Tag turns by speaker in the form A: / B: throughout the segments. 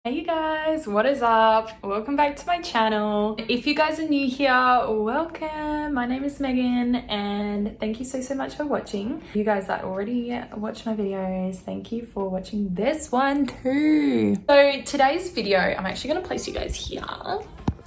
A: Hey you guys, what is up? Welcome back to my channel. If you guys are new here, welcome. My name is Megan and thank you so much for watching. You guys that already watch my videos, thank you for watching this one too. So today's video, I'm actually going to place you guys here.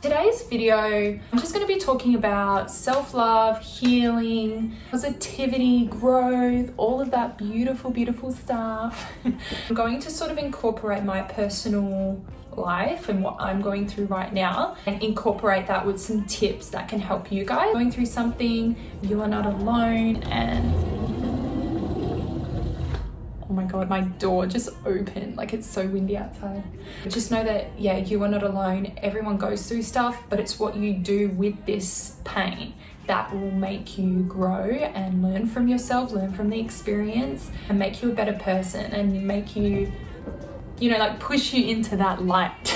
A: Today's video, I'm just going to be talking about self-love, healing, positivity, growth, all of that beautiful stuff. I'm going to sort of incorporate my personal life and what I'm going through right now and incorporate that with some tips that can help you guys. Going through something, you are not alone. And oh my god, my door just opened, like it's so windy outside. Just know that, yeah, you are not alone. Everyone goes through stuff, but it's what you do with this pain that will make you grow and learn from yourself, learn from the experience, and make you a better person and make you, you know, like push you into that light.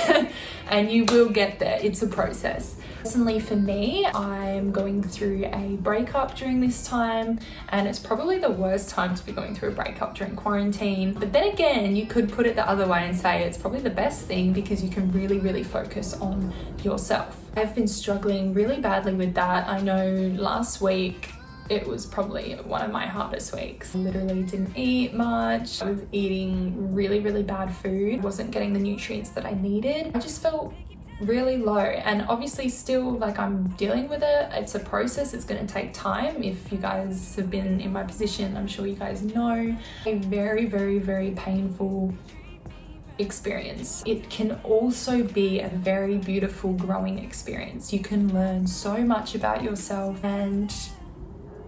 A: And you will get there. It's a process. Personally for me, I'm going through a breakup during this time, and it's probably the worst time to be going through a breakup during quarantine. But then again, you could put it the other way and say it's probably the best thing because you can really focus on yourself. I've been struggling really badly with that. I know last week it was probably one of my hardest weeks. I literally didn't eat much. I was eating really bad food. Wasn't getting the nutrients that I needed. I just felt really low, and obviously still like I'm dealing with it. It's a process. It's going to take time. If you guys have been in my position, I'm sure you guys know. A very painful experience. It can also be a very beautiful growing experience. You can learn so much about yourself and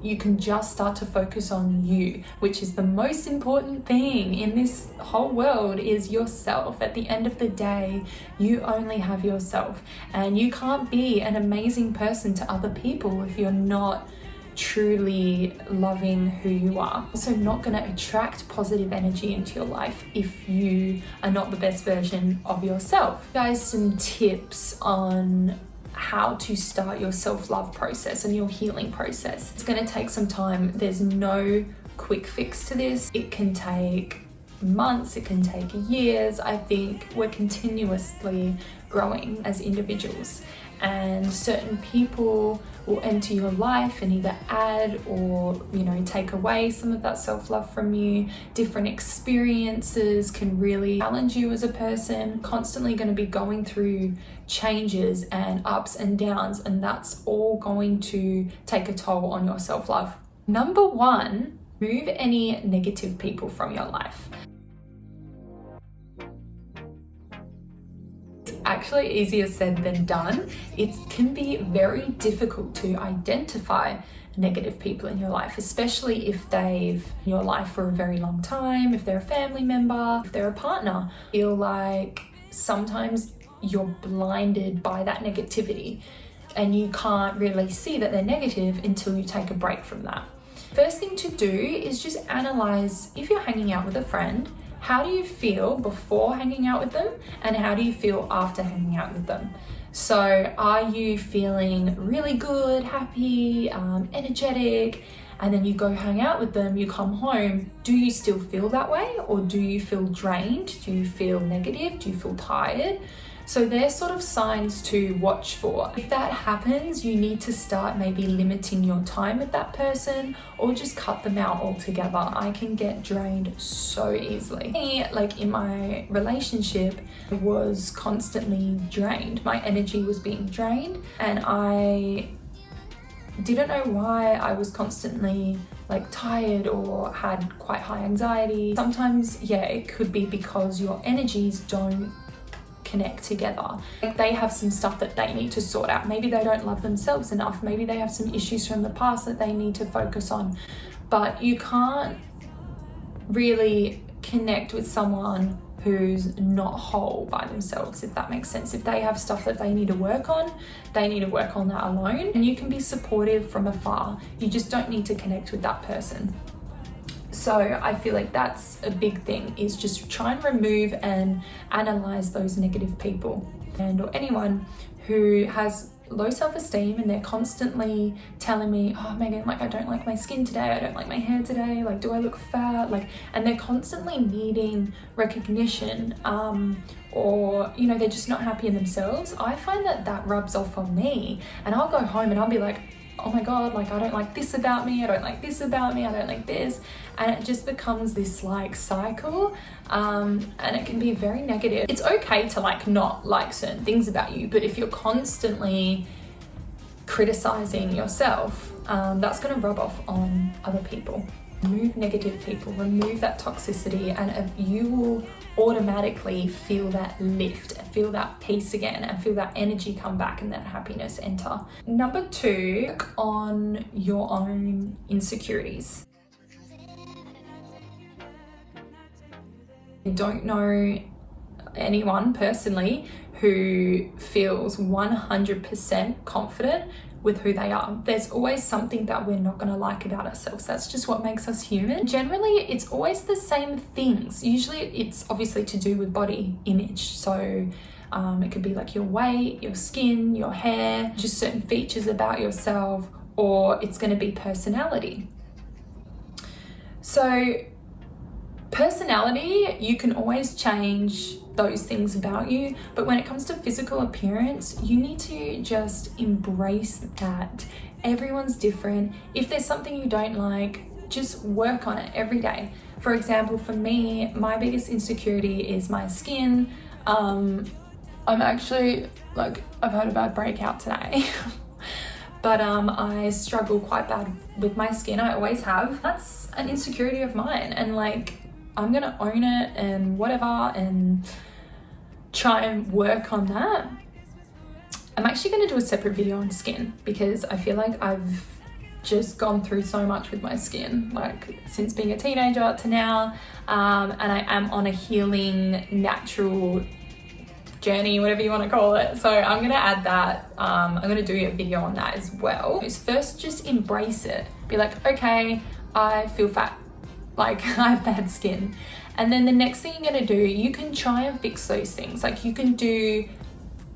A: you can just start to focus on you, which is the most important thing in this whole world, is yourself. At the end of the day, you only have yourself, and you can't be an amazing person to other people if you're not truly loving who you are. Also not going to attract positive energy into your life if you are not the best version of yourself. Guys, some tips on how to start your self-love process and your healing process. It's going to take some time. There's no quick fix to this. It can take months, it can take years. I think we're continuously growing as individuals, and certain people will enter your life and either add or, you know, take away some of that self-love from you. Different experiences can really challenge you as a person. Constantly going to be going through changes and ups and downs, and that's all going to take a toll on your self-love. Number one, remove any negative people from your life. Actually easier said than done. It can be very difficult to identify negative people in your life, especially if they've in your life for a very long time, if they're a family member, if they're a partner. I feel like sometimes you're blinded by that negativity and you can't really see that they're negative until you take a break from that. First thing to do is just analyze, if you're hanging out with a friend, how do you feel before hanging out with them and how do you feel after hanging out with them? So are you feeling really good, happy, energetic, and then you go hang out with them, you come home, do you still feel that way, or do you feel drained? Do you feel negative? Do you feel tired? So they're sort of signs to watch for. If that happens, you need to start maybe limiting your time with that person or just cut them out altogether. I can get drained so easily. Like in my relationship, I was constantly drained. My energy was being drained and I didn't know why. I was constantly like tired or had quite high anxiety. Sometimes, yeah, it could be because your energies don't connect together. Like they have some stuff that they need to sort out. Maybe they don't love themselves enough. Maybe they have some issues from the past that they need to focus on. But you can't really connect with someone who's not whole by themselves, if that makes sense. If they have stuff that they need to work on, they need to work on that alone. And you can be supportive from afar. You just don't need to connect with that person. So I feel like that's a big thing, is just try and remove and analyze those negative people or anyone who has low self-esteem and they're constantly telling me, oh Megan, like I don't like my skin today, I don't like my hair today, like do I look fat, like, and they're constantly needing recognition or, you know, they're just not happy in themselves, I find that that rubs off on me, and I'll go home and I'll be like, oh my God, like I don't like this about me, I don't like this about me, I don't like this. And it just becomes this like cycle, and it can be very negative. It's okay to like not like certain things about you, but if you're constantly criticizing yourself, that's going to rub off on other people. Remove negative people, remove that toxicity, and you will automatically feel that lift, feel that peace again, and feel that energy come back and that happiness enter. Number 2, work on your own insecurities. I don't know anyone personally who feels 100% confident with who they are. There's always something that we're not going to like about ourselves. That's just what makes us human. Generally, it's always the same things. Usually it's obviously to do with body image. So it could be like your weight, your skin, your hair, just certain features about yourself, or it's going to be personality. So personality, you can always change those things about you, but when it comes to physical appearance, you need to just embrace that. Everyone's different. If there's something you don't like, just work on it every day. For example, for me, my biggest insecurity is my skin. I'm actually like, I've had a bad breakout today. But I struggle quite bad with my skin. I always have. That's an insecurity of mine, and like, I'm gonna own it and whatever, and try and work on that. I'm actually gonna do a separate video on skin, because I feel like I've just gone through so much with my skin, like since being a teenager to now, and I am on a healing, natural journey, whatever you want to call it. So I'm gonna add that. I'm gonna do a video on that as well. First, just embrace it. Be like, okay, I feel fat, like I have bad skin. And then the next thing you're gonna do, you can try and fix those things. Like you can do,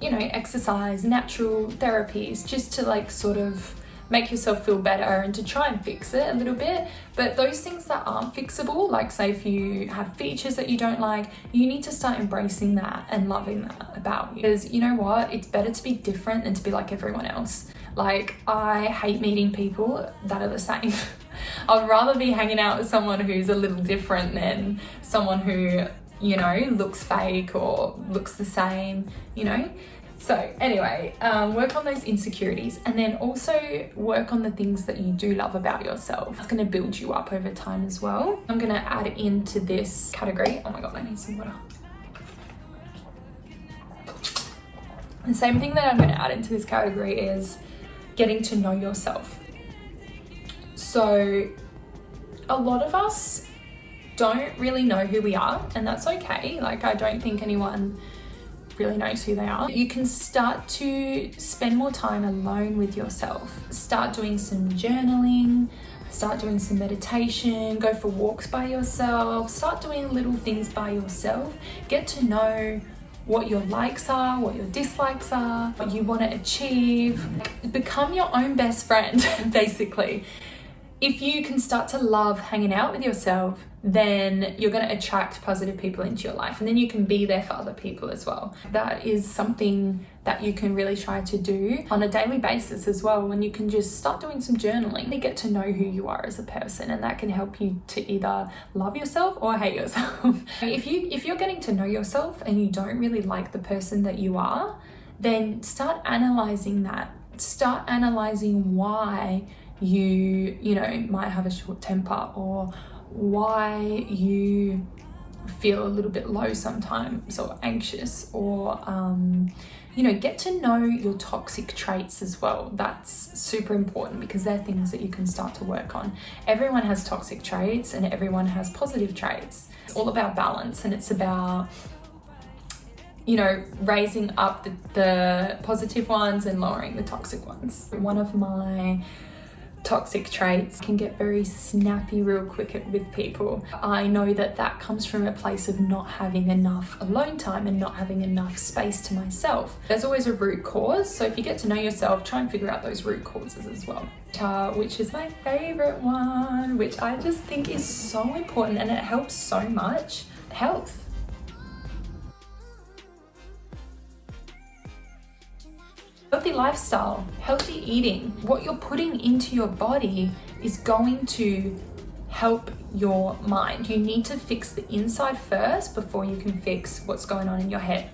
A: you know, exercise, natural therapies, just to like sort of make yourself feel better and to try and fix it a little bit. But those things that aren't fixable, like say if you have features that you don't like, you need to start embracing that and loving that about you. Because you know what, it's better to be different than to be like everyone else. Like, I hate meeting people that are the same. I'd rather be hanging out with someone who's a little different than someone who, you know, looks fake or looks the same, you know? So anyway, work on those insecurities, and then also work on the things that you do love about yourself. It's going to build you up over time as well. I'm going to add into this category. Oh my God, I need some water. The same thing that I'm going to add into this category is getting to know yourself. So a lot of us don't really know who we are, and that's okay. Like, I don't think anyone really knows who they are. You can start to spend more time alone with yourself. Start doing some journaling, start doing some meditation, go for walks by yourself, start doing little things by yourself. Get to know what your likes are, what your dislikes are, what you want to achieve. Become your own best friend, basically. If you can start to love hanging out with yourself, then you're going to attract positive people into your life, and then you can be there for other people as well. That is something that you can really try to do on a daily basis as well, when you can just start doing some journaling to get to know who you are as a person, and that can help you to either love yourself or hate yourself. If you're getting to know yourself and you don't really like the person that you are, then start analyzing that. Start analyzing why you know, might have a short temper, or why you feel a little bit low sometimes, or anxious, or you know, get to know your toxic traits as well. That's super important, because they're things that you can start to work on. Everyone has toxic traits and everyone has positive traits. It's all about balance, and it's about, you know, raising up the positive ones and lowering the toxic ones. One of my toxic traits can get very snappy real quick with people. I know that that comes from a place of not having enough alone time and not having enough space to myself. There's always a root cause, so if you get to know yourself, try and figure out those root causes as well. Which is my favorite one, which I just think is so important, and it helps so much. Health. Healthy lifestyle, healthy eating, what you're putting into your body is going to help your mind. You need to fix the inside first before you can fix what's going on in your head.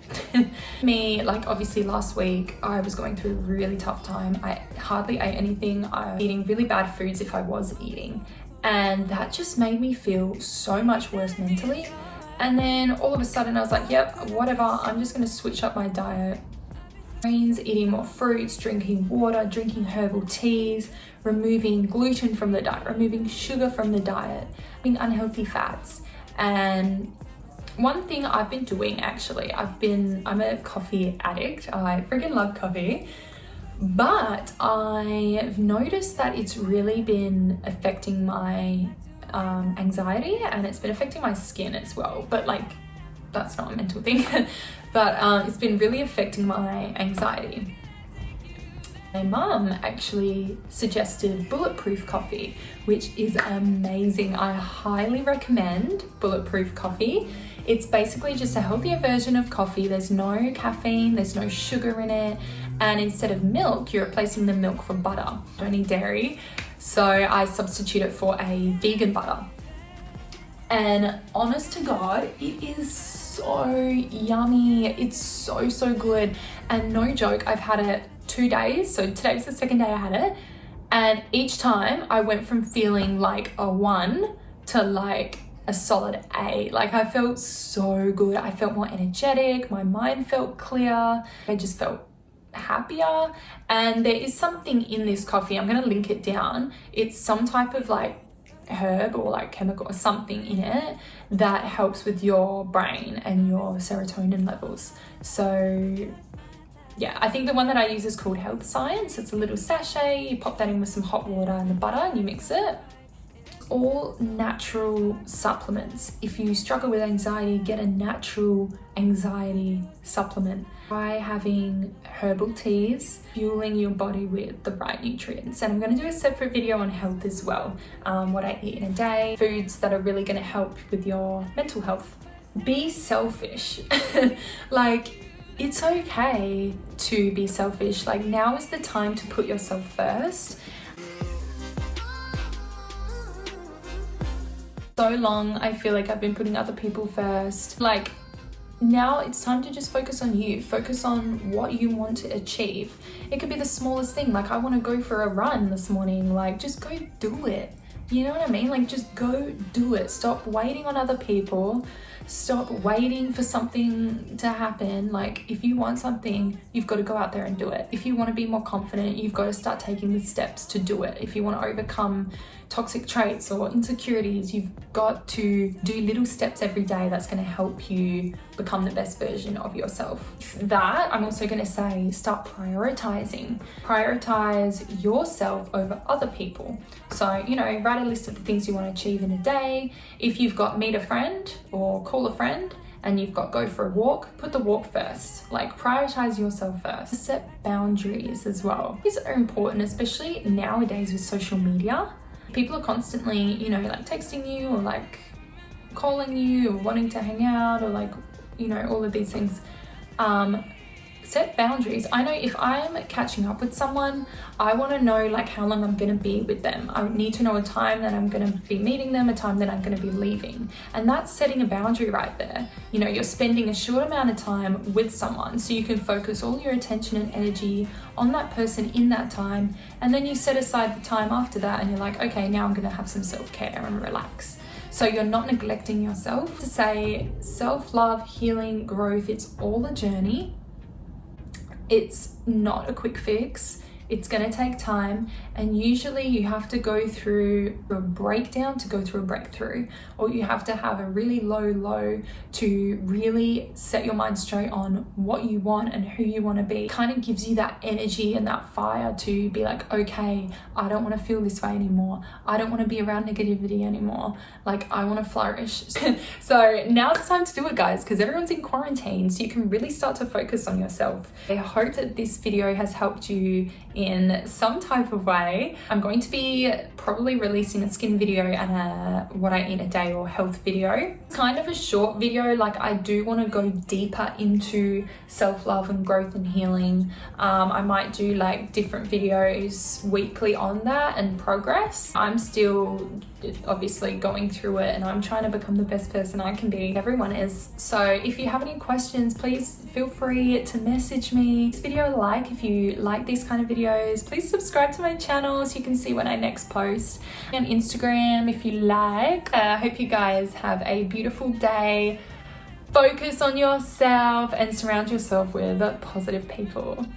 A: Me, like obviously last week I was going through a really tough time. I hardly ate anything. I was eating really bad foods if I was eating, and that just made me feel so much worse mentally. And then all of a sudden I was like, yep, whatever, I'm just going to switch up my diet. Eating more fruits, drinking water, drinking herbal teas, removing gluten from the diet, removing sugar from the diet, having unhealthy fats. And one thing I've been doing, actually, I'm a coffee addict. I freaking love coffee, but I've noticed that it's really been affecting my anxiety, and it's been affecting my skin as well. But like, that's not a mental thing. But it's been really affecting my anxiety. My mum actually suggested Bulletproof coffee, which is amazing. I highly recommend Bulletproof coffee. It's basically just a healthier version of coffee. There's no caffeine, there's no sugar in it. And instead of milk, you're replacing the milk for butter. I don't need dairy, so I substitute it for a vegan butter. And honest to God, it is so yummy. It's so good. And no joke, I've had it 2 days. So today was the second day I had it. And each time I went from feeling like a 1 to like a solid A. Like I felt so good. I felt more energetic. My mind felt clear. I just felt happier. And there is something in this coffee. I'm going to link it down. It's some type of like herb or like chemical or something in it that helps with your brain and your serotonin levels. So yeah, I think the one that I use is called Health Science. It's a little sachet. You pop that in with some hot water and the butter and you mix it. All natural supplements. If you struggle with anxiety, get a natural anxiety supplement. Try having herbal teas, fueling your body with the right nutrients. And I'm going to do a separate video on health as well. What I eat in a day, foods that are really going to help with your mental health. Be selfish. Like, it's okay to be selfish. Like, now is the time to put yourself first. So long, I feel like I've been putting other people first. Like, now it's time to just focus on you. Focus on what you want to achieve. It could be the smallest thing. Like, I want to go for a run this morning. Like, just go do it. You know what I mean? Like, just go do it. Stop waiting on other people. Stop waiting for something to happen. Like, if you want something, you've got to go out there and do it. If you want to be more confident, you've got to start taking the steps to do it. If you want to overcome toxic traits or insecurities, you've got to do little steps every day that's going to help you become the best version of yourself. That, I'm also going to say, start prioritizing. Prioritize yourself over other people. So, you know, write a list of the things you want to achieve in a day. If you've got meet a friend or call a friend, and you've got go for a walk, put the walk first. Like, prioritize yourself first. Set boundaries as well. These are important, especially nowadays with social media. People are constantly, you know, like texting you or like calling you or wanting to hang out or like, you know, all of these things. Set boundaries. I know if I'm catching up with someone, I want to know like how long I'm going to be with them. I need to know a time that I'm going to be meeting them, a time that I'm going to be leaving. And that's setting a boundary right there. You know, you're spending a short amount of time with someone so you can focus all your attention and energy on that person in that time. And then you set aside the time after that and you're like, okay, now I'm going to have some self-care and relax. So you're not neglecting yourself. To say self-love, healing, growth, it's all a journey. It's not a quick fix. It's going to take time, and usually you have to go through a breakdown to go through a breakthrough, or you have to have a really low to really set your mind straight on what you want and who you want to be. It kind of gives you that energy and that fire to be like, okay, I don't want to feel this way anymore. I don't want to be around negativity anymore. Like, I want to flourish. So now it's time to do it, guys, because everyone's in quarantine, so you can really start to focus on yourself. I hope that this video has helped you in some type of way. I'm going to be probably releasing a skin video and a what I eat a day or health video. It's kind of a short video, like I do want to go deeper into self-love and growth and healing. I might do like different videos weekly on that and progress. I'm still obviously going through it and I'm trying to become the best person I can be. Everyone is. So if you have any questions, please feel free to message me. This video a like if you like these kind of videos. Please subscribe to my channel so you can see when I next post. On Instagram if you like. I hope you guys have a beautiful day. Focus on yourself and surround yourself with positive people.